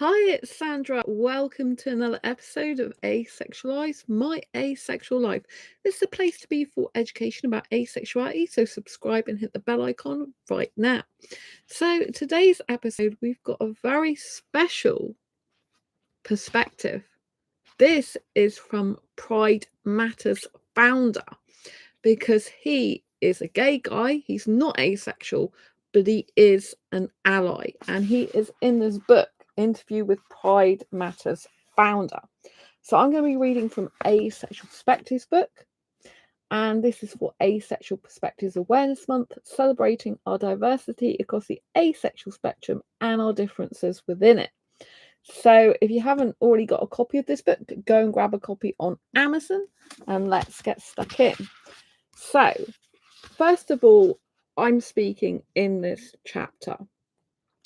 Hi, it's Sandra. Welcome to another episode of Asexualise, my asexual life. This is a place to be for education about asexuality, so subscribe and hit the bell icon right now. So, today's episode, we've got a very special perspective. This is from Pride Matters founder because he is a gay guy, he's not asexual, but he is an ally, and he is in this book, Interview with Pride Matters founder. So I'm going to be reading from Asexual Perspectives book, and this is for Asexual Perspectives Awareness Month, celebrating our diversity across the asexual spectrum and our differences within it. So if you haven't already got a copy of this book, go and grab a copy on Amazon, and let's get stuck in. So, first of all, I'm speaking in this chapter,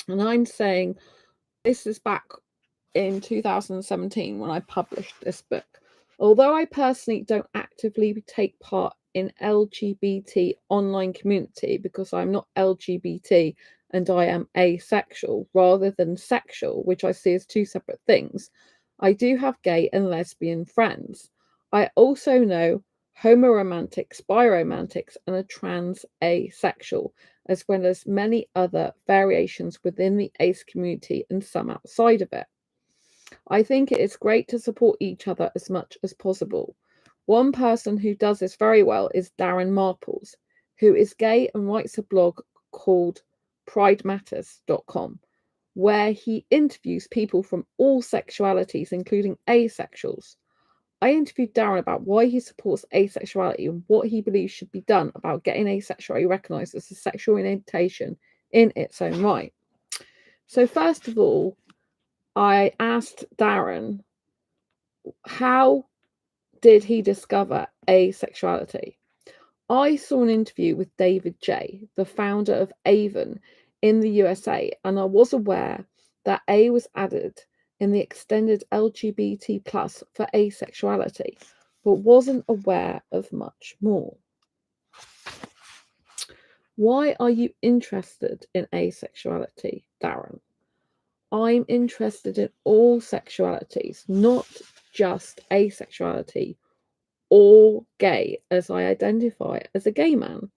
and I'm saying this is back in 2017 when I published this book. Although I personally don't actively take part in LGBT online community because I'm not LGBT and I am asexual rather than sexual, which I see as two separate things, I do have gay and lesbian friends. I also know homoromantics, biromantics, and a trans asexual, as well as many other variations within the ace community and some outside of it. I think it is great to support each other as much as possible. One person who does this very well is Darren Marples, who is gay and writes a blog called pridematters.com, where he interviews people from all sexualities, including asexuals. I interviewed Darren about why he supports asexuality and what he believes should be done about getting asexuality recognised as a sexual orientation in its own right. So first of all, I asked Darren, how did he discover asexuality? I saw an interview with David J., the founder of Avon in the USA, and I was aware that A was added in the extended LGBT plus for asexuality, but wasn't aware of much more. Why are you interested in asexuality, Darren? I'm interested in all sexualities, not just asexuality or gay, as I identify as a gay man.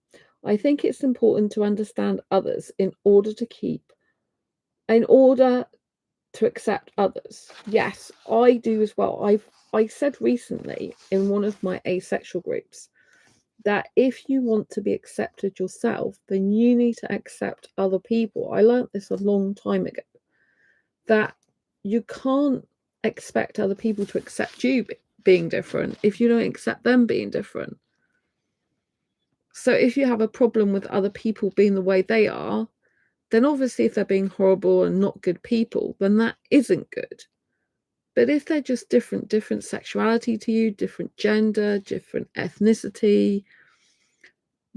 I think it's important to understand others in order to accept others. Yes, I do as well. I said recently in one of my asexual groups that if you want to be accepted yourself, then you need to accept other people. I learned this a long time ago, that you can't expect other people to accept you being different if you don't accept them being different. So if you have a problem with other people being the way they are, then obviously if they're being horrible and not good people, then that isn't good. But if they're just different sexuality to you, different gender, different ethnicity,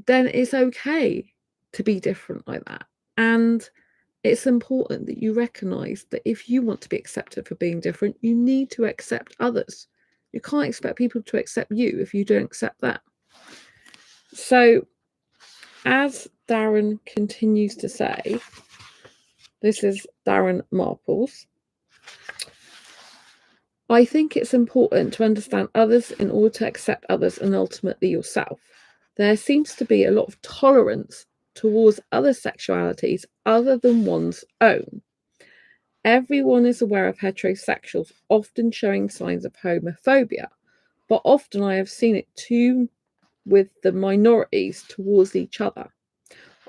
then it's okay to be different like that. And it's important that you recognize that if you want to be accepted for being different, you need to accept others. You can't expect people to accept you if you don't accept that. So, as Darren continues to say, this is Darren Marples, I think it's important to understand others in order to accept others and ultimately yourself. There seems to be a lot of tolerance towards other sexualities other than one's own. Everyone is aware of heterosexuals often showing signs of homophobia, but often I have seen it too with the minorities towards each other.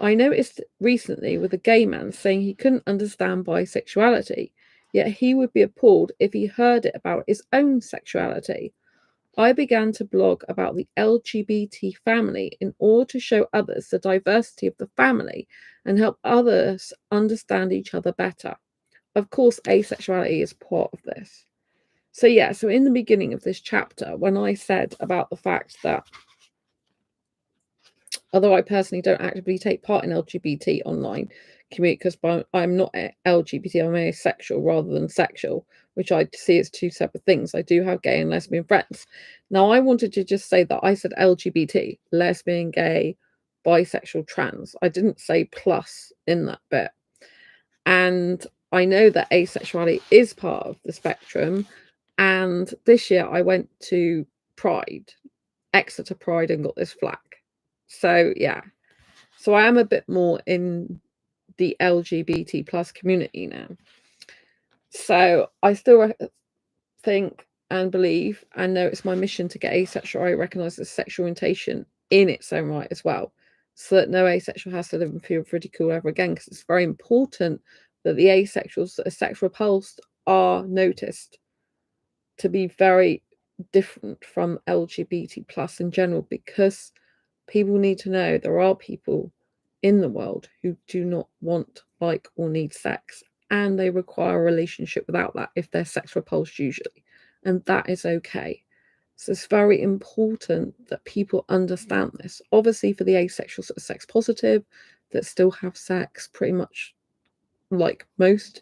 I noticed recently with a gay man saying he couldn't understand bisexuality, yet he would be appalled if he heard it about his own sexuality. I began to blog about the LGBT family in order to show others the diversity of the family and help others understand each other better. Of course, asexuality is part of this. So in the beginning of this chapter, when I said about the fact that although I personally don't actively take part in LGBT online community because I'm not LGBT, I'm asexual rather than sexual, which I see as two separate things. I do have gay and lesbian friends. Now, I wanted to just say that I said LGBT, lesbian, gay, bisexual, trans. I didn't say plus in that bit. And I know that asexuality is part of the spectrum, and this year I went to Pride, Exeter Pride, and got this flag. So yeah, so I am a bit more in the LGBT plus community now. So I still think and believe and know it's my mission to get asexuality recognised as sexual orientation in its own right as well, so that no asexual has to live and feel ridicule ever again, because it's very important that the asexuals that are sex repulsed are noticed to be very different from LGBT plus in general, because people need to know there are people in the world who do not want, like, or need sex, and they require a relationship without that if they're sex repulsed usually, and that is okay. So it's very important that people understand this. Obviously, for the asexuals that are sex positive, that still have sex pretty much like most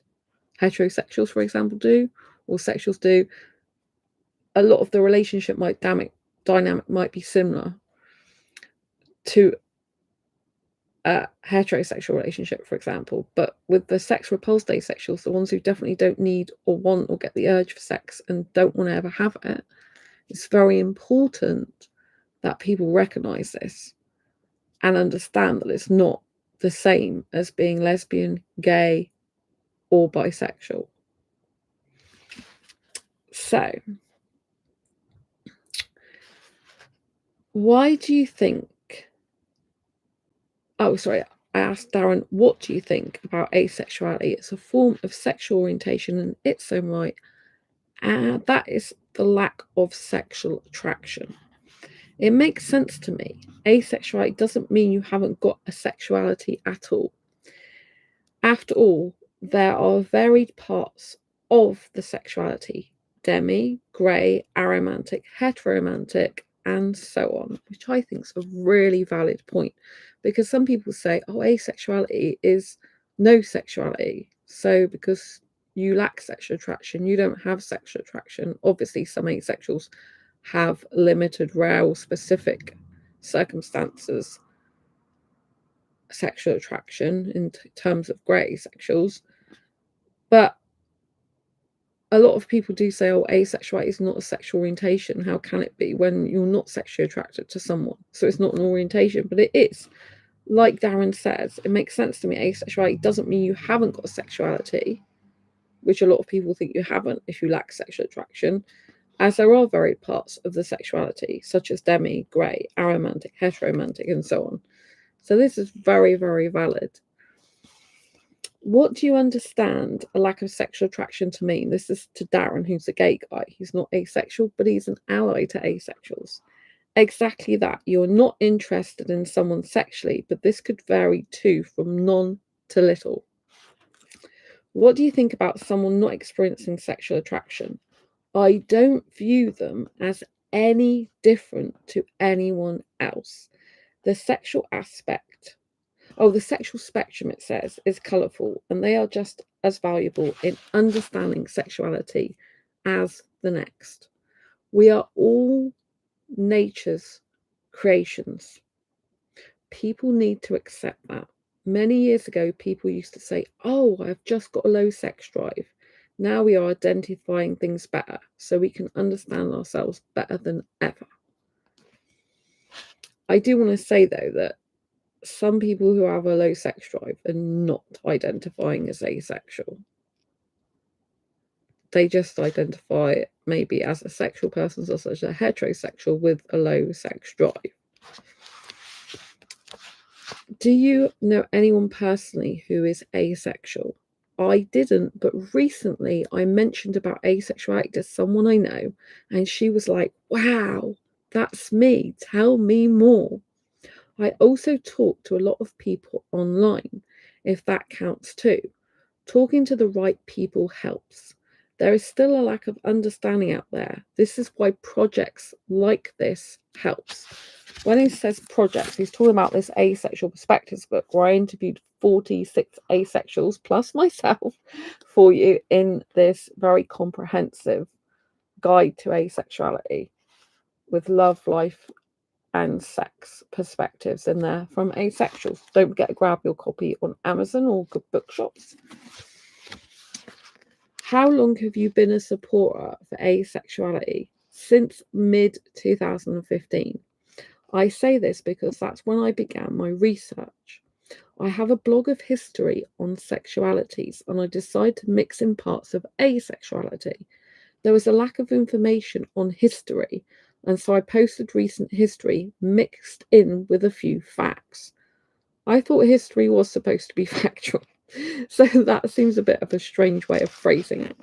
heterosexuals, for example, do, or sexuals do, a lot of the relationship dynamic might be similar to a heterosexual relationship, for example. But with the sex repulsed asexuals, the ones who definitely don't need or want or get the urge for sex and don't want to ever have it, it's very important that people recognize this and understand that it's not the same as being lesbian, gay, or bisexual. So, why do you think... Oh, sorry. I asked Darren, what do you think about asexuality? It's a form of sexual orientation in its own right, and that is the lack of sexual attraction. It makes sense to me. Asexuality doesn't mean you haven't got a sexuality at all. After all, there are varied parts of the sexuality: demi, grey, aromantic, heteromantic, and so on, which I think is a really valid point, because some people say, oh, asexuality is no sexuality. So because you lack sexual attraction, you don't have sexual attraction. Obviously, some asexuals have limited, rare, or specific circumstances sexual attraction in terms of grey asexuals. But a lot of people do say, oh, asexuality is not a sexual orientation. How can it be when you're not sexually attracted to someone? So it's not an orientation, but it is. Like Darren says, it makes sense to me. Asexuality doesn't mean you haven't got a sexuality, which a lot of people think you haven't if you lack sexual attraction, as there are varied parts of the sexuality, such as demi, grey, aromantic, heteromantic, and so on. So this is very, very valid. What do you understand a lack of sexual attraction to mean? This is to Darren, who's a gay guy. He's not asexual, but he's an ally to asexuals. Exactly that. You're not interested in someone sexually, but this could vary too from none to little. What do you think about someone not experiencing sexual attraction? I don't view them as any different to anyone else. The sexual spectrum, it says, is colourful, and they are just as valuable in understanding sexuality as the next. We are all nature's creations. People need to accept that. Many years ago, people used to say, oh, I've just got a low sex drive. Now we are identifying things better so we can understand ourselves better than ever. I do want to say, though, that some people who have a low sex drive are not identifying as asexual. They just identify maybe as a sexual person, such as a heterosexual with a low sex drive. Do you know anyone personally who is asexual? I didn't, but recently I mentioned about asexuality to someone I know, and she was like, wow, that's me. Tell me more. I also talk to a lot of people online, if that counts too. Talking to the right people helps. There is still a lack of understanding out there. This is why projects like this helps. When he says projects, he's talking about this Asexual Perspectives book, where I interviewed 46 asexuals plus myself for you in this very comprehensive guide to asexuality with love, life, and sex perspectives in there from asexuals. Don't forget to grab your copy on Amazon or good bookshops. How long have you been a supporter for asexuality? Since mid-2015. I say this because that's when I began my research. I have a blog of history on sexualities, and I decided to mix in parts of asexuality. There was a lack of information on history, and so I posted recent history mixed in with a few facts. I thought history was supposed to be factual, so that seems a bit of a strange way of phrasing it.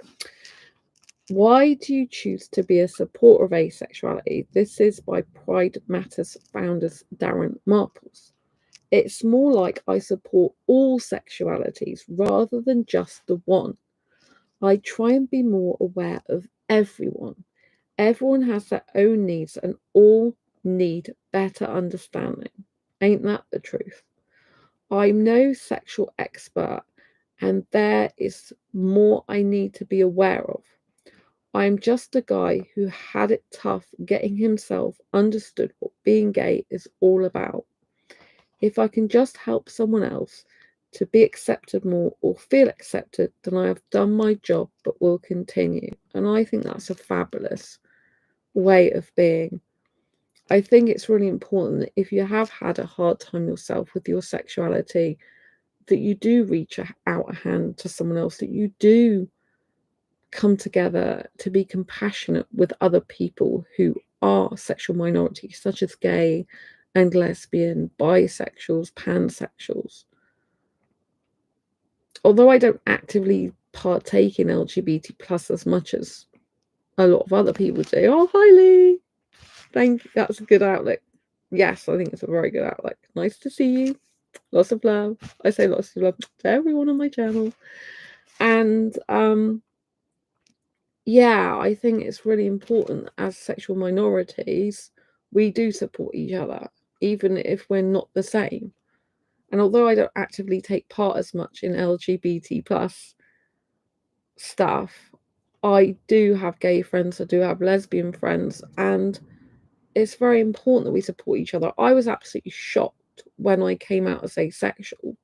Why do you choose to be a supporter of asexuality? This is by Pride Matters founders Darren Marples. It's more like I support all sexualities rather than just the one. I try and be more aware of everyone. Everyone has their own needs and all need better understanding. Ain't that the truth? I'm no sexual expert, and there is more I need to be aware of. I'm just a guy who had it tough getting himself understood what being gay is all about. If I can just help someone else to be accepted more or feel accepted, then I have done my job but will continue. And I think that's a fabulous way of being. I think it's really important that if you have had a hard time yourself with your sexuality, that you do reach out a hand to someone else, that you do come together to be compassionate with other people who are sexual minorities, such as gay and lesbian, bisexuals, pansexuals. Although I don't actively partake in LGBT plus as much as a lot of other people do. Oh, hi Lee. Thank you. That's a good outlet. Yes, I think it's a very good outlet. Nice to see you. Lots of love. I say lots of love to everyone on my channel. And yeah, I think it's really important as sexual minorities, we do support each other, even if we're not the same. And although I don't actively take part as much in LGBT plus stuff, I do have gay friends, I do have lesbian friends, and it's very important that we support each other. I was absolutely shocked when I came out as asexual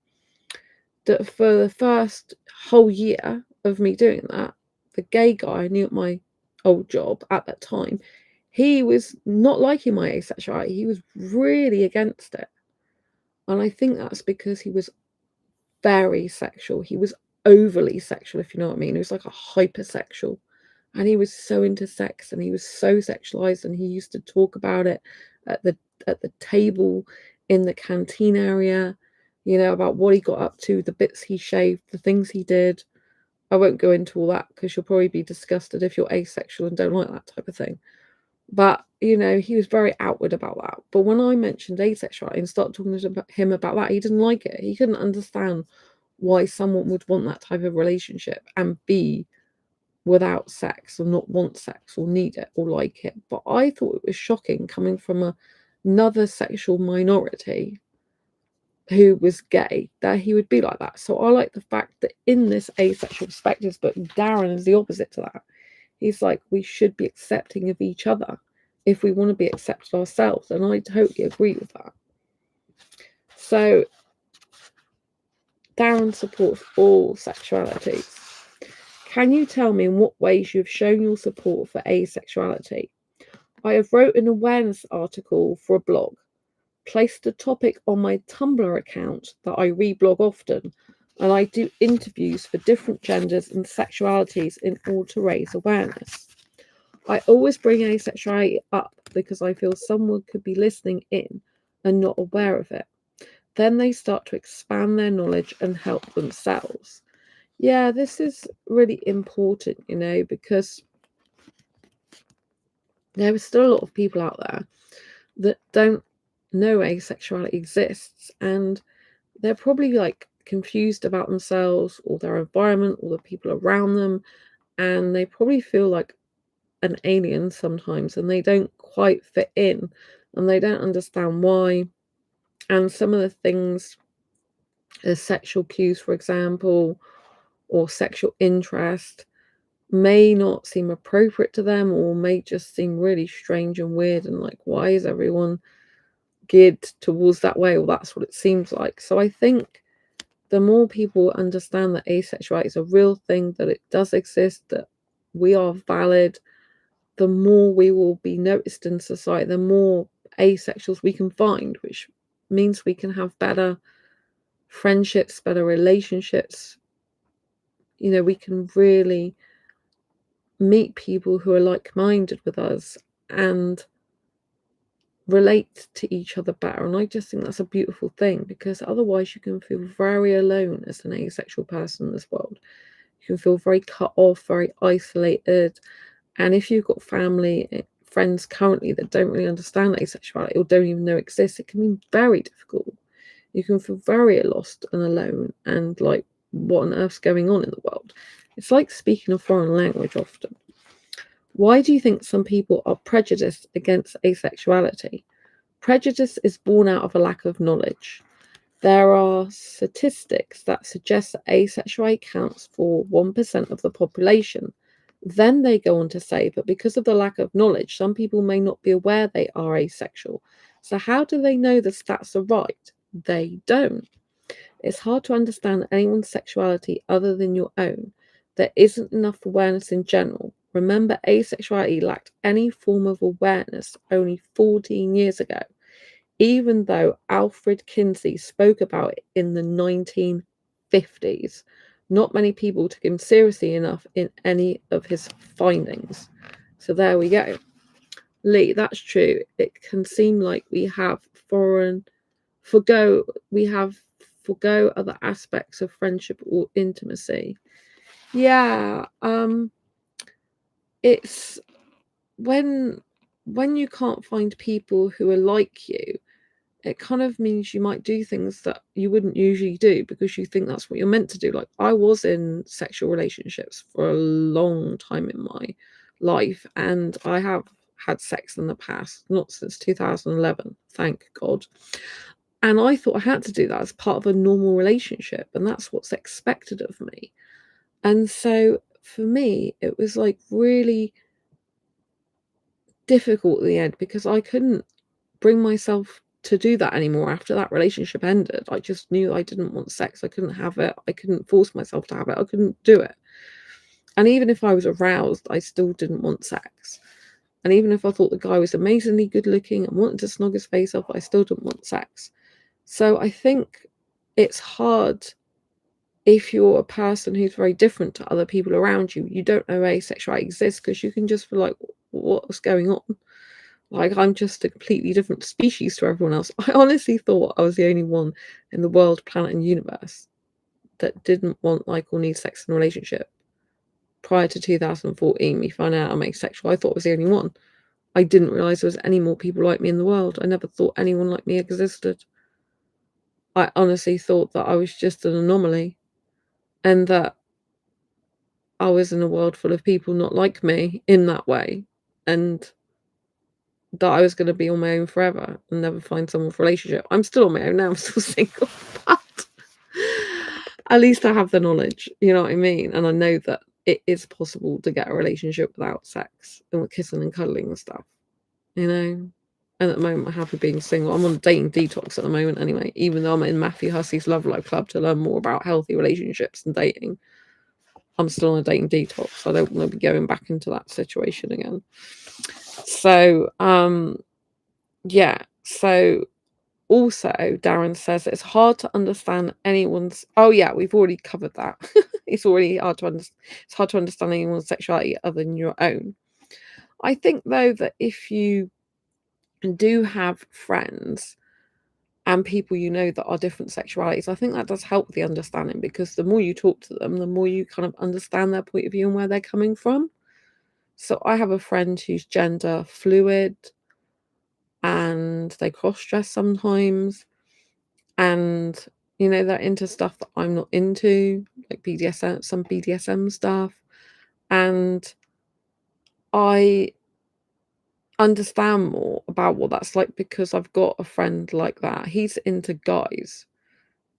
that for the first whole year of me doing that, the gay guy I knew at my old job at that time, he was not liking my asexuality. He was really against it. And I think that's because he was very sexual. He was overly sexual, if you know what I mean. He was like a hypersexual. And he was so into sex and he was so sexualized, and he used to talk about it at the table in the canteen area, you know, about what he got up to, the bits he shaved, the things he did. I won't go into all that because you'll probably be disgusted if you're asexual and don't like that type of thing. But, you know, he was very outward about that. But when I mentioned asexuality and started talking to him about that, he didn't like it. He couldn't understand why someone would want that type of relationship and be without sex or not want sex or need it or like it. But I thought it was shocking coming from another sexual minority who was gay that he would be like that. So I like the fact that in this asexual perspectives, but Darren is the opposite to that. He's like, we should be accepting of each other if we want to be accepted ourselves. And I totally agree with that. So Darren supports all sexualities. Can you tell me in what ways you have shown your support for asexuality? I have wrote an awareness article for a blog, placed a topic on my Tumblr account that I reblog often, and I do interviews for different genders and sexualities in order to raise awareness. I always bring asexuality up because I feel someone could be listening in and not aware of it. Then they start to expand their knowledge and help themselves. Yeah, this is really important, you know, because there are still a lot of people out there that don't know asexuality exists, and they're probably like confused about themselves or their environment or the people around them, and they probably feel like an alien sometimes, and they don't quite fit in and they don't understand why. And some of the things, as sexual cues, for example, or sexual interest, may not seem appropriate to them, or may just seem really strange and weird, and like, why is everyone geared towards that way? Or that's what it seems like. So I think the more people understand that asexuality is a real thing, that it does exist, that we are valid, the more we will be noticed in society, the more asexuals we can find, which means we can have better friendships, better relationships. You know, we can really meet people who are like-minded with us and relate to each other better. And I just think that's a beautiful thing, because otherwise you can feel very alone as an asexual person in this world. You can feel very cut off, very isolated. And if you've got family, friends currently that don't really understand asexuality or don't even know it exists, it can be very difficult. You can feel very lost and alone and like, what on earth's going on in the world? It's like speaking a foreign language often. Why do you think some people are prejudiced against asexuality? Prejudice is born out of a lack of knowledge. There are statistics that suggest that asexuality counts for 1% of the population. Then they go on to say, but because of the lack of knowledge, some people may not be aware they are asexual. So how do they know the stats are right? They don't. It's hard to understand anyone's sexuality other than your own. There isn't enough awareness in general. Remember, asexuality lacked any form of awareness only 14 years ago, even though Alfred Kinsey spoke about it in the 1950s. Not many people took him seriously enough in any of his findings. So there we go. Lee, that's true. It can seem like we have forgo other aspects of friendship or intimacy. Yeah, it's when you can't find people who are like you, it kind of means you might do things that you wouldn't usually do because you think that's what you're meant to do. Like, I was in sexual relationships for a long time in my life, and I have had sex in the past, not since 2011, thank God. And I thought I had to do that as part of a normal relationship, and that's what's expected of me. And so for me, it was like really difficult at the end because I couldn't bring myself to do that anymore after that relationship ended. I just knew I didn't want sex. I couldn't have it. I couldn't force myself to have it. I couldn't do it. And even if I was aroused, I still didn't want sex. And even if I thought the guy was amazingly good looking and wanted to snog his face off, I still didn't want sex. So I think it's hard if you're a person who's very different to other people around you. You don't know asexuality exists because you can just feel like, what's going on? Like, I'm just a completely different species to everyone else. I honestly thought I was the only one in the world, planet, and universe that didn't want, like, or need sex in a relationship. Prior to 2014, me finding out I'm asexual, I thought I was the only one. I didn't realise there was any more people like me in the world. I never thought anyone like me existed. I honestly thought that I was just an anomaly and that I was in a world full of people not like me in that way, and that I was going to be on my own forever and never find someone for a relationship. I'm still on my own now, I'm still single, but at least I have the knowledge, you know what I mean? And I know that it is possible to get a relationship without sex and with kissing and cuddling and stuff, you know? And at the moment, I'm happy being single. I'm on a dating detox at the moment anyway, even though I'm in Matthew Hussey's Love Life Club to learn more about healthy relationships and dating. I'm still on a dating detox. I don't want to be going back into that situation again. So, yeah. So also, Darren says it's hard to understand anyone's. Oh yeah, we've already covered that. It's already hard to understand. It's hard to understand anyone's sexuality other than your own. I think though that if you do have friends and people you know that are different sexualities, I think that does help the understanding, because the more you talk to them, the more you kind of understand their point of view and where they're coming from. So I have a friend who's gender fluid and they cross-dress sometimes, and you know, they're into stuff that I'm not into, like BDSM, some BDSM stuff, and I understand more about what that's like because I've got a friend like that. He's into guys,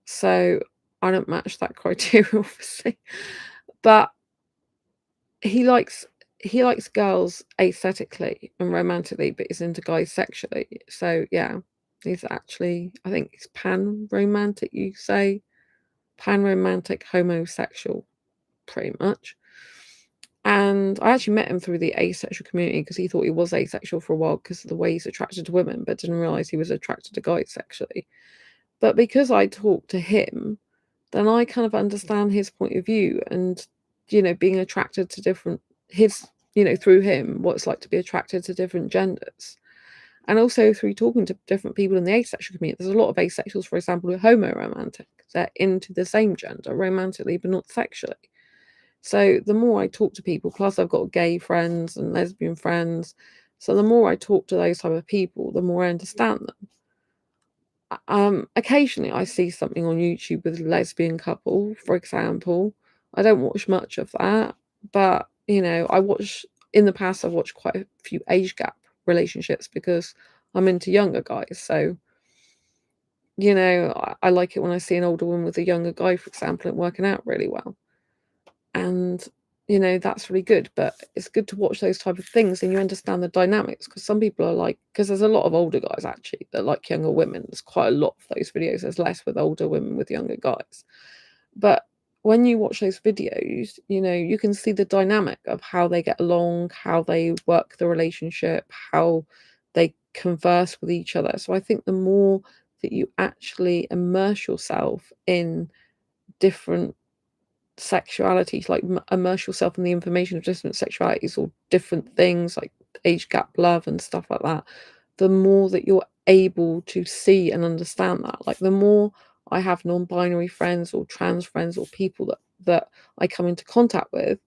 so I don't match that criteria obviously, but he likes girls aesthetically and romantically, but he's into guys sexually. So yeah, he's actually, I think he's pan romantic, you say. pan-romantic homosexual, pretty much. And I actually met him through the asexual community because he thought he was asexual for a while because of the way he's attracted to women, but didn't realise he was attracted to guys sexually. But because I talked to him, then I kind of understand his point of view and, being attracted to through him, what it's like to be attracted to different genders. And also through talking to different people in the asexual community. There's a lot of asexuals, for example, who are homo-romantic. They're into the same gender romantically, but not sexually. So the more I talk to people, plus I've got gay friends and lesbian friends. So the more I talk to those type of people, the more I understand them. Occasionally I see something on YouTube with a lesbian couple, for example. I don't watch much of that, but in the past I've watched quite a few age gap relationships because I'm into younger guys. So, I like it when I see an older woman with a younger guy, for example, and working out really well. And, that's really good. But it's good to watch those type of things and you understand the dynamics, because some people are like, because there's a lot of older guys actually that like younger women. There's quite a lot of those videos. There's less with older women with younger guys. But when you watch those videos, you can see the dynamic of how they get along, how they work the relationship, how they converse with each other. So I think the more that you actually immerse yourself in different sexualities, like immerse yourself in the information of different sexualities or different things like age gap love and stuff like that, the more that you're able to see and understand that. Like the more I have non-binary friends or trans friends or people that I come into contact with,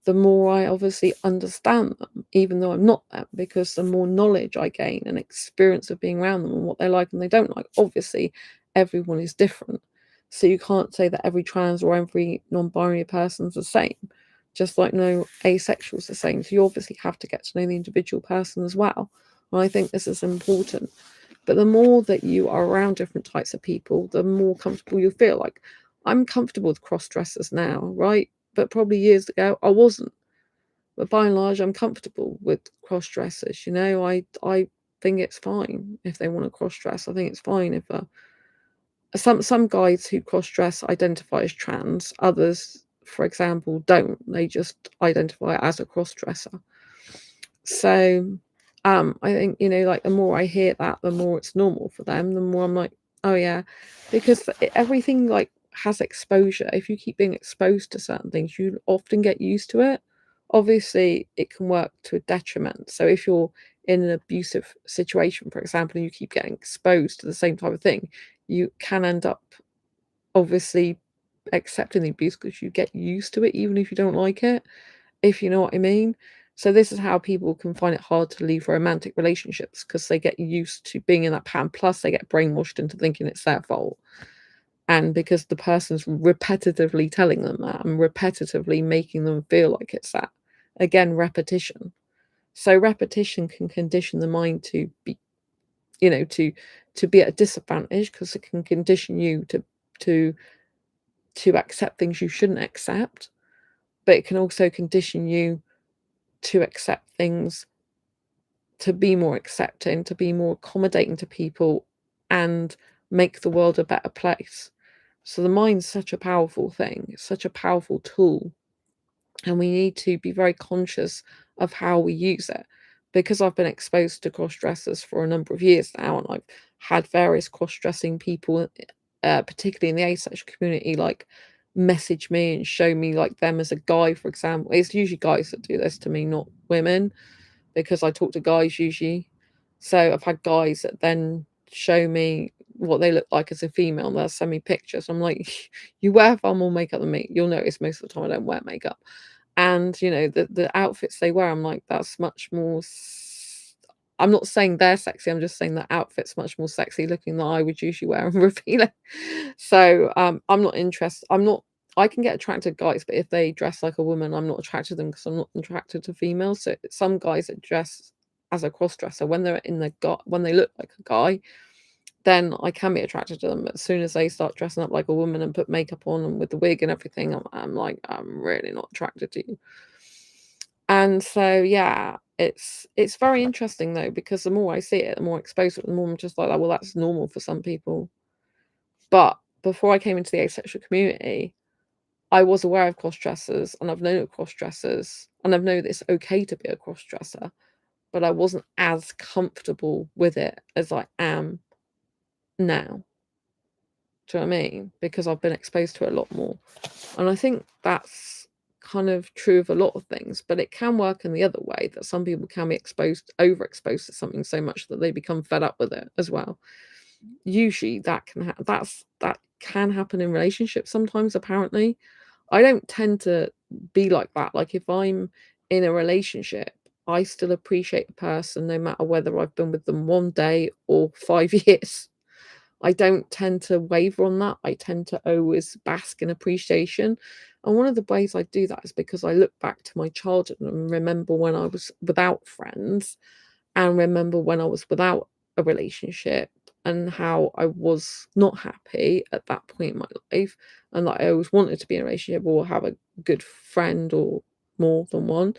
the more I obviously understand them, even though I'm not them, because the more knowledge I gain and experience of being around them and what they like and they don't like. Obviously, everyone is different. So you can't say that every trans or every non-binary person's the same, just like no asexual's the same. So you obviously have to get to know the individual person as well. And I think this is important. But the more that you are around different types of people, the more comfortable you feel. Like I'm comfortable with cross-dressers now, right? But probably years ago I wasn't. But by and large, I'm comfortable with cross-dressers. I think it's fine if they want to cross-dress. I think it's fine if some guys who cross-dress identify as trans. Others, for example, don't. They just identify as a cross-dresser. So I think, like the more I hear that, the more it's normal for them, the more I'm like, oh yeah, because everything like has exposure. If you keep being exposed to certain things, you often get used to it. Obviously, it can work to a detriment. So if you're in an abusive situation, for example, and you keep getting exposed to the same type of thing, you can end up obviously accepting the abuse because you get used to it, even if you don't like it, if you know what I mean. So this is how people can find it hard to leave romantic relationships, because they get used to being in that pattern. Plus, they get brainwashed into thinking it's their fault. And because the person's repetitively telling them that and repetitively making them feel like it's that. Again, repetition. So repetition can condition the mind to be, to be at a disadvantage, because it can condition you to accept things you shouldn't accept. But it can also condition you to accept things, to be more accepting, to be more accommodating to people, and make the world a better place. So the mind's such a powerful thing, it's such a powerful tool, and we need to be very conscious of how we use it. Because I've been exposed to cross-dressers for a number of years now, and I've had various cross-dressing people, particularly in the asexual community, like message me and show me like them as a guy, for example. It's usually guys that do this to me, not women, because I talk to guys usually. So I've had guys that then show me what they look like as a female, and they'll send me pictures. I'm like, you wear far more makeup than me. You'll notice most of the time I don't wear makeup. And the outfits they wear, I'm like, that's much more I'm not saying they're sexy, I'm just saying the outfit's much more sexy looking than I would usually wear and revealing. So I'm not interested. I can get attracted to guys, but if they dress like a woman, I'm not attracted to them, because I'm not attracted to females. So some guys that dress as a cross-dresser, when they're when they look like a guy, then I can be attracted to them. But as soon as they start dressing up like a woman and put makeup on and with the wig and everything, I'm like, I'm really not attracted to you. And so yeah, it's very interesting though, because the more I see it, the more exposed, the more I'm just like, well, that's normal for some people. But before I came into the asexual community, I was aware of cross-dressers, and I've known of cross-dressers, and I've known that it's okay to be a cross-dresser, but I wasn't as comfortable with it as I am now. Do you know what I mean? Because I've been exposed to it a lot more. And I think that's kind of true of a lot of things, but it can work in the other way, that some people can be overexposed to something so much that they become fed up with it as well. Usually that can happen in relationships sometimes, apparently. I don't tend to be like that. Like, if I'm in a relationship, I still appreciate the person no matter whether I've been with them one day or 5 years. I don't tend to waver on that. I tend to always bask in appreciation. And one of the ways I do that is because I look back to my childhood and remember when I was without friends, and remember when I was without a relationship, and how I was not happy at that point in my life, and that I always wanted to be in a relationship or have a good friend or more than one.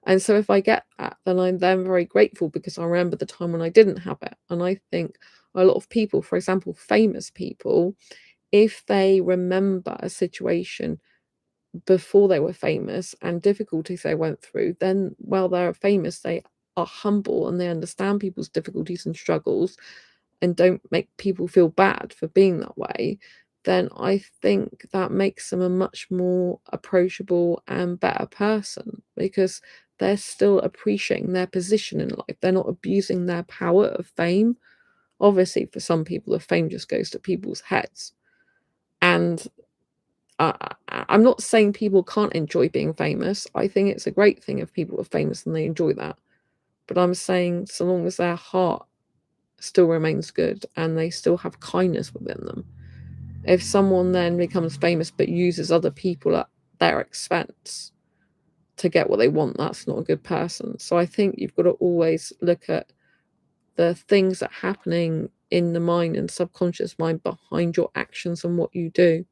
And so if I get that, then I'm then very grateful, because I remember the time when I didn't have it. And I think a lot of people, for example, famous people, if they remember a situation before they were famous and difficulties they went through, then while they're famous, they are humble and they understand people's difficulties and struggles and don't make people feel bad for being that way. Then I think that makes them a much more approachable and better person, because they're still appreciating their position in life. They're not abusing their power of fame. Obviously, for some people, the fame just goes to people's heads. And I'm not saying people can't enjoy being famous. I think it's a great thing if people are famous and they enjoy that. But I'm saying, so long as their heart still remains good and they still have kindness within them. If someone then becomes famous but uses other people at their expense to get what they want, that's not a good person. So I think you've got to always look at the things that are happening in the mind and subconscious mind behind your actions and what you do.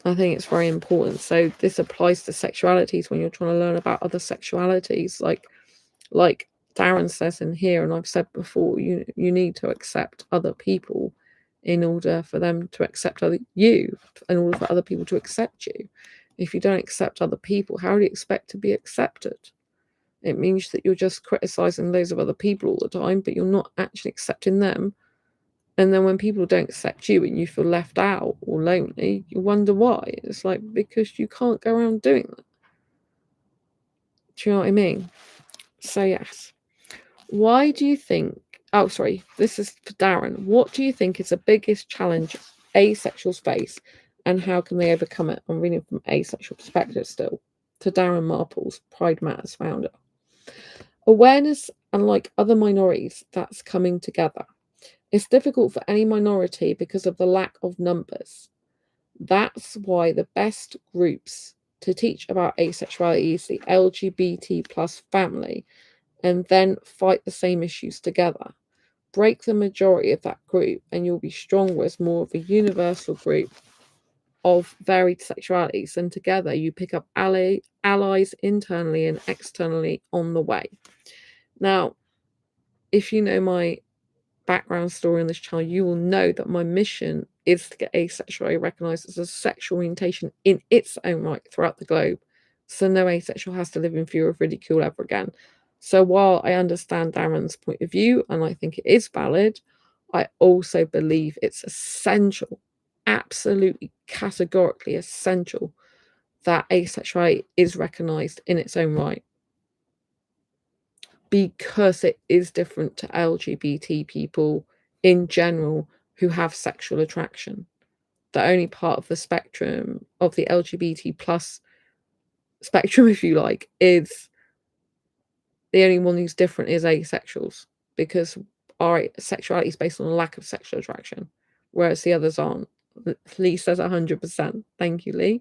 I think it's very important. So this applies to sexualities when you're trying to learn about other sexualities. Like Darren says in here, and I've said before, you need to accept other people in order for them to accept you, in order for other people to accept you. If you don't accept other people, how do you expect to be accepted? It means that you're just criticizing those of other people all the time, but you're not actually accepting them. And then when people don't accept you and you feel left out or lonely, you wonder why. It's like, because you can't go around doing that. Do you know what I mean? So yes. Why do you think, oh, sorry, this is for Darren. What do you think is the biggest challenge asexuals face, and how can they overcome it? I'm reading from Asexual Perspective still. To Darren Marples, Pride Matters founder. Awareness, unlike other minorities, that's coming together. It's difficult for any minority because of the lack of numbers. That's why the best groups to teach about asexuality is the LGBT plus family, and then fight the same issues together. Break the majority of that group, and you'll be stronger as more of a universal group of varied sexualities. And together, you pick up allies internally and externally on the way. Now, if you know my background story on this channel, you will know that my mission is to get asexuality recognised as a sexual orientation in its own right throughout the globe, so no asexual has to live in fear of ridicule ever again. So while I understand Darren's point of view, and I think it is valid, I also believe it's essential, absolutely categorically essential, that asexuality is recognised in its own right, because it is different to LGBT people in general who have sexual attraction. The only part of the spectrum of the LGBT plus spectrum, if you like, is the only one who's different is asexuals, because our sexuality is based on a lack of sexual attraction, whereas the others aren't. Lee says 100%. Thank you, Lee.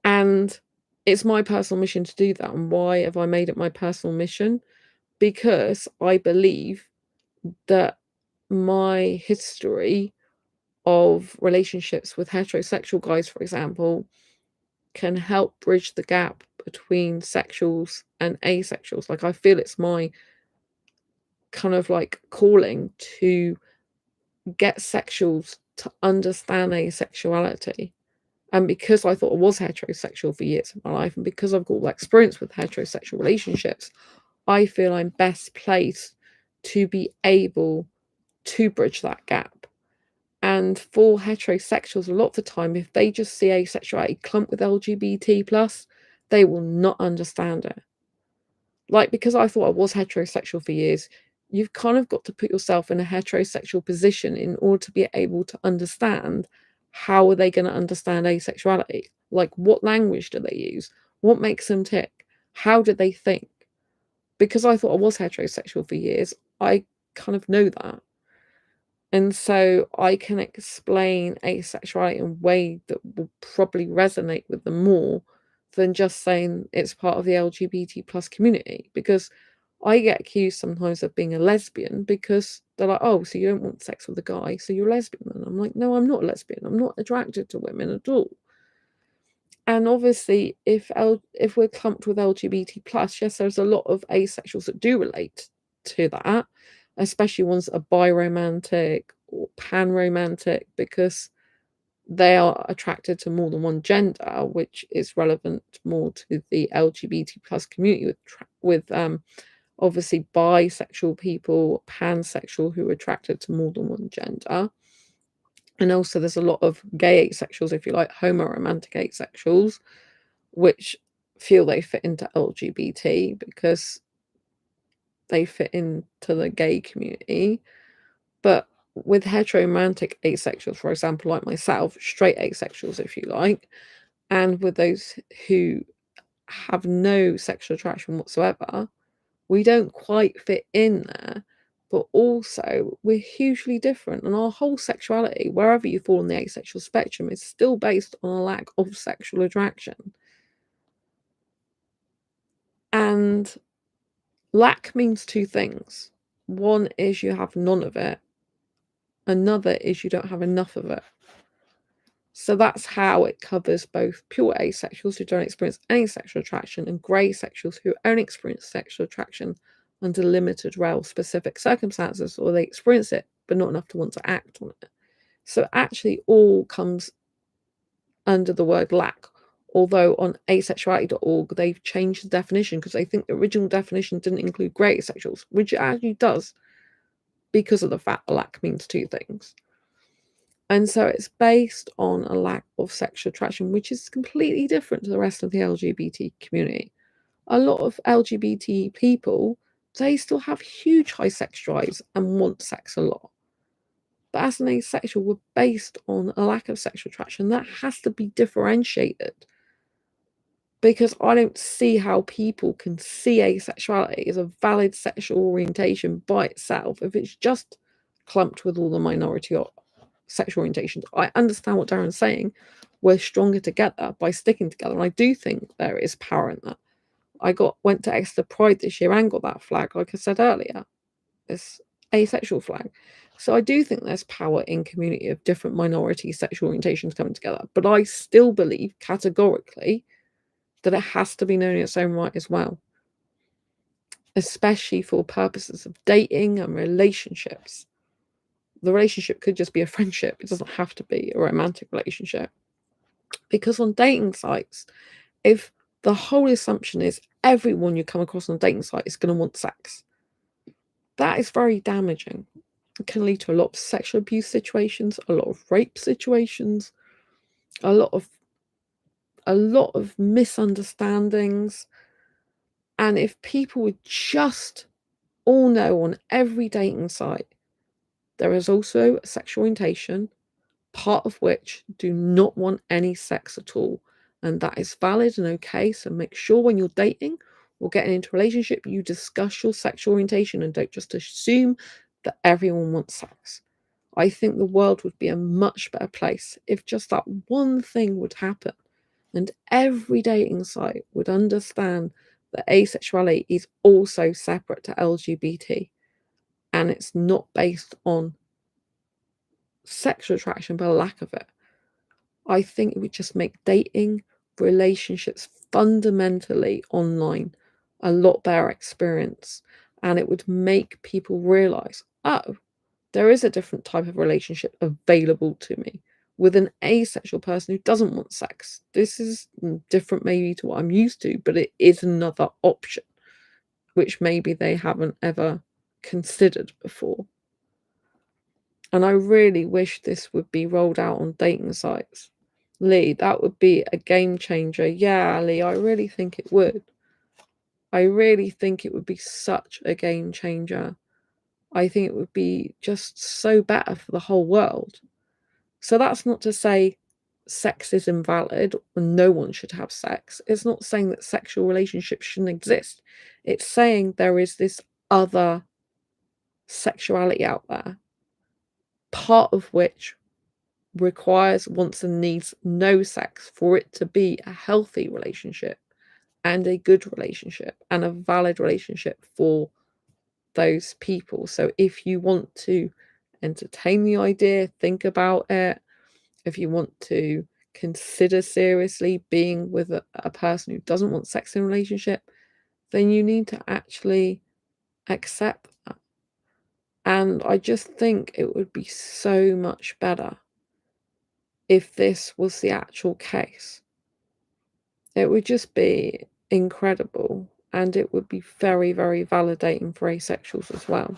And it's my personal mission to do that. And why have I made it my personal mission? Because I believe that my history of relationships with heterosexual guys, for example, can help bridge the gap between sexuals and asexuals. Like, I feel it's my kind of like calling to get sexuals to understand asexuality. And because I thought I was heterosexual for years of my life, and because I've got all that experience with heterosexual relationships, I feel I'm best placed to be able to bridge that gap. And for heterosexuals, a lot of the time, if they just see asexuality clumped with LGBT plus, they will not understand it. Like, because I thought I was heterosexual for years, you've kind of got to put yourself in a heterosexual position in order to be able to understand how are they going to understand asexuality. Like, what language do they use? What makes them tick? How do they think? Because I thought I was heterosexual for years, I kind of know that. And so I can explain asexuality in a way that will probably resonate with them more than just saying it's part of the LGBT plus community. Because I get accused sometimes of being a lesbian because they're like, oh, so you don't want sex with a guy, so you're a lesbian. And I'm like, no, I'm not a lesbian. I'm not attracted to women at all. And obviously, if we're clumped with LGBT plus, yes, there's a lot of asexuals that do relate to that, especially ones that are biromantic or panromantic, because they are attracted to more than one gender, which is relevant more to the LGBT plus community with obviously bisexual people, pansexual who are attracted to more than one gender. And also there's a lot of gay asexuals, if you like, homoromantic asexuals, which feel they fit into LGBT because they fit into the gay community. But with heteromantic asexuals, for example, like myself, straight asexuals, if you like, and with those who have no sexual attraction whatsoever, we don't quite fit in there. But also, we're hugely different, and our whole sexuality, wherever you fall on the asexual spectrum, is still based on a lack of sexual attraction. And lack means two things. One is you have none of it. Another is you don't have enough of it. So that's how it covers both pure asexuals who don't experience any sexual attraction and grey sexuals who only experience sexual attraction under limited, rare, specific circumstances, or they experience it but not enough to want to act on it. So it actually all comes under the word lack. Although on asexuality.org they've changed the definition because they think the original definition didn't include grey asexuals, which it actually does because of the fact lack means two things. And so it's based on a lack of sexual attraction, which is completely different to the rest of the LGBT community. A lot of LGBT people, they still have huge high sex drives and want sex a lot. But as an asexual, we're based on a lack of sexual attraction. That has to be differentiated. Because I don't see how people can see asexuality as a valid sexual orientation by itself if it's just clumped with all the minority sexual orientations. I understand what Darren's saying. We're stronger together by sticking together. And I do think there is power in that. I went to Exeter Pride this year and got that flag, like I said earlier. This asexual flag. So I do think there's power in community of different minority sexual orientations coming together. But I still believe categorically that it has to be known in its own right as well, especially for purposes of dating and relationships. The relationship could just be a friendship. It doesn't have to be a romantic relationship. Because on dating sites, if the whole assumption is everyone you come across on a dating site is going to want sex, that is very damaging. It can lead to a lot of sexual abuse situations, a lot of rape situations, a lot of misunderstandings. And if people would just all know on every dating site, there is also a sexual orientation, part of which do not want any sex at all. And that is valid and okay. So make sure when you're dating or getting into a relationship, you discuss your sexual orientation and don't just assume that everyone wants sex. I think the world would be a much better place if just that one thing would happen and every dating site would understand that asexuality is also separate to LGBT and it's not based on sexual attraction but a lack of it. I think it would just make dating relationships fundamentally online a lot better experience, and it would make people realize, oh, There is a different type of relationship available to me with an asexual person who doesn't want sex. This is different maybe to what I'm used to, but it is another option, which maybe they haven't ever considered before. And I really wish this would be rolled out on dating sites. Lee, that would be a game changer. Yeah, Lee, I really think it would. I really think it would be such a game changer. I think it would be just so better for the whole world. So that's not to say sex is invalid and no one should have sex. It's not saying that sexual relationships shouldn't exist. It's saying there is this other sexuality out there, part of which requires, wants, and needs no sex for it to be a healthy relationship and a good relationship and a valid relationship for those people. So if you want to entertain the idea, think about it, if you want to consider seriously being with a person who doesn't want sex in a relationship, then you need to actually accept that. And I just think it would be so much better if this was the actual case. It would just be incredible, and it would be very, very validating for asexuals as well.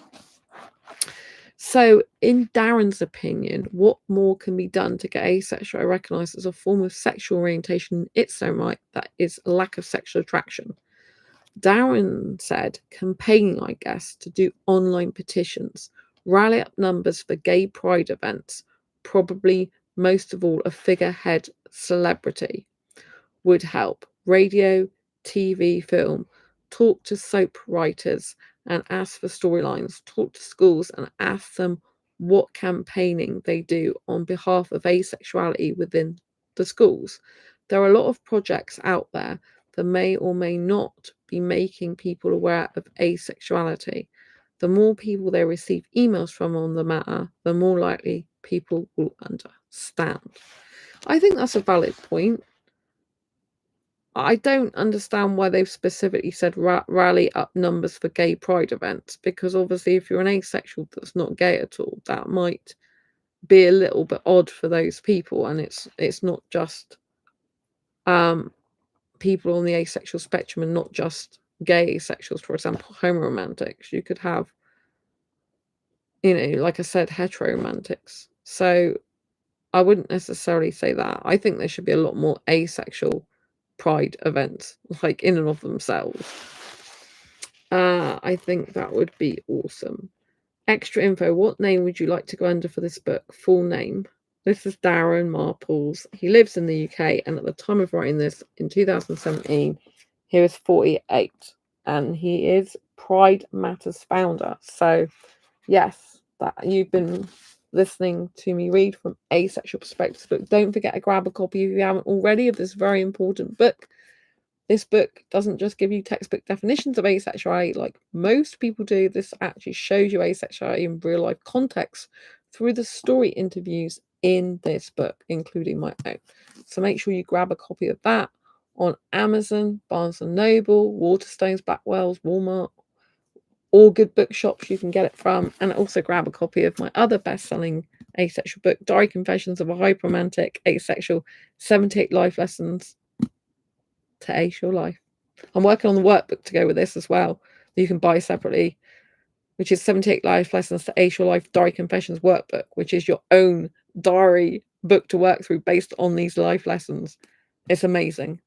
So, in Darren's opinion, what more can be done to get asexual recognised as a form of sexual orientation in its own right that is a lack of sexual attraction? Darren said campaigning, I guess, to do online petitions, rally up numbers for gay pride events, probably most of all a figurehead celebrity would help. Radio, TV, film, talk to soap writers and ask for storylines, talk to schools and ask them what campaigning they do on behalf of asexuality within the schools. There are a lot of projects out there that may or may not be making people aware of asexuality. The more people they receive emails from on the matter, the more likely people will understand. I think that's a valid point. I don't understand why they've specifically said rally up numbers for gay pride events, because obviously if you're an asexual that's not gay at all, that might be a little bit odd for those people. And it's not just people on the asexual spectrum and not just gay asexuals, for example, homoromantics. You could have, like I said, heteroromantics. So I wouldn't necessarily say that. I think there should be a lot more asexual pride events, like in and of themselves. I think that would be awesome. Extra info. What name would you like to go under for this book? Full name. This is Darren Marples. He lives in the UK, and at the time of writing this, in 2017, he was 48, and he is Pride Matters founder. So, yes, that you've been listening to me read from Asexual Perspectives book. Don't forget to grab a copy if you haven't already of this very important book. This book doesn't just give you textbook definitions of asexuality like most people do. This actually shows you asexuality in real life context through the story interviews in this book, including my own. So make sure you grab a copy of that on Amazon, Barnes & Noble, Waterstones, Blackwell's, Walmart, all good bookshops you can get it from. And also grab a copy of my other best-selling asexual book, Diary Confessions of a Hyperromantic Asexual, 78 Life Lessons to Ace Your Life. I'm working on the workbook to go with this as well, that you can buy separately, which is 78 Life Lessons to Ace Your Life Diary Confessions workbook, which is your own diary book to work through based on these life lessons. It's amazing.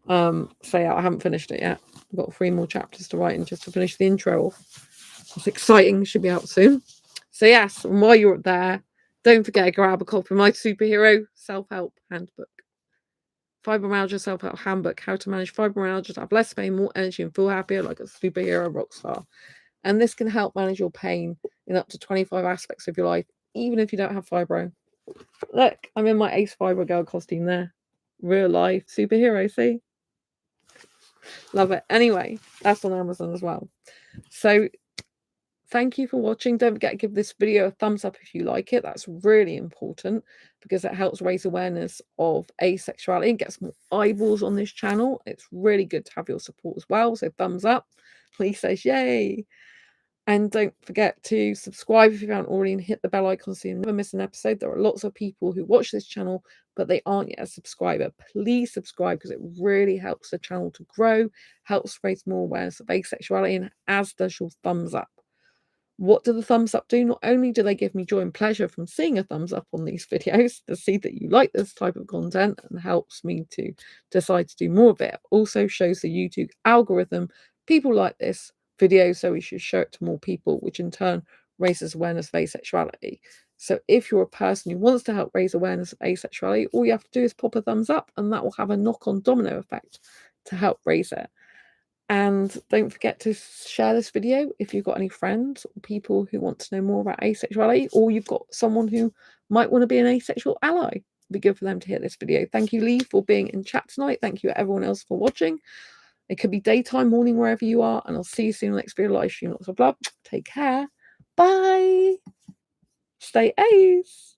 So yeah, I haven't finished it yet. I've got 3 more chapters to write and just to finish the intro off. It's exciting. Should be out soon. So yes, and while you're there, don't forget to grab a copy of my superhero self-help handbook. Fibromyalgia Self-Help Handbook, How to Manage Fibromyalgia to Have Less Pain, More Energy and Feel Happier Like a Superhero Rock Star. And this can help manage your pain in up to 25 aspects of your life, even if you don't have fibro. Look, I'm in my Ace Fibro Girl costume there. Real life superhero, see? Love it. Anyway, that's on Amazon as well. So thank you for watching. Don't forget to give this video a thumbs up if you like it. That's really important because it helps raise awareness of asexuality and gets more eyeballs on this channel. It's really good to have your support as well. So thumbs up. Lee says, yay. And don't forget to subscribe if you haven't already, and hit the bell icon so you never miss an episode. There are lots of people who watch this channel, but they aren't yet a subscriber. Please subscribe, because it really helps the channel to grow, helps raise more awareness of asexuality, and as does your thumbs up. What do the thumbs up do? Not only do they give me joy and pleasure from seeing a thumbs up on these videos to see that you like this type of content and helps me to decide to do more of it, also shows the YouTube algorithm people like this video, so we should show it to more people, which in turn raises awareness of asexuality. So if you're a person who wants to help raise awareness of asexuality, all you have to do is pop a thumbs up, and that will have a knock-on domino effect to help raise it. And don't forget to share this video if you've got any friends or people who want to know more about asexuality, or you've got someone who might want to be an asexual ally. It'd be good for them to hear this video. Thank you, Lee, for being in chat tonight. Thank you, everyone else, for watching. It could be daytime, morning, wherever you are, and I'll see you soon on the next video live stream. Lots of love. Take care. Bye. Stay ace.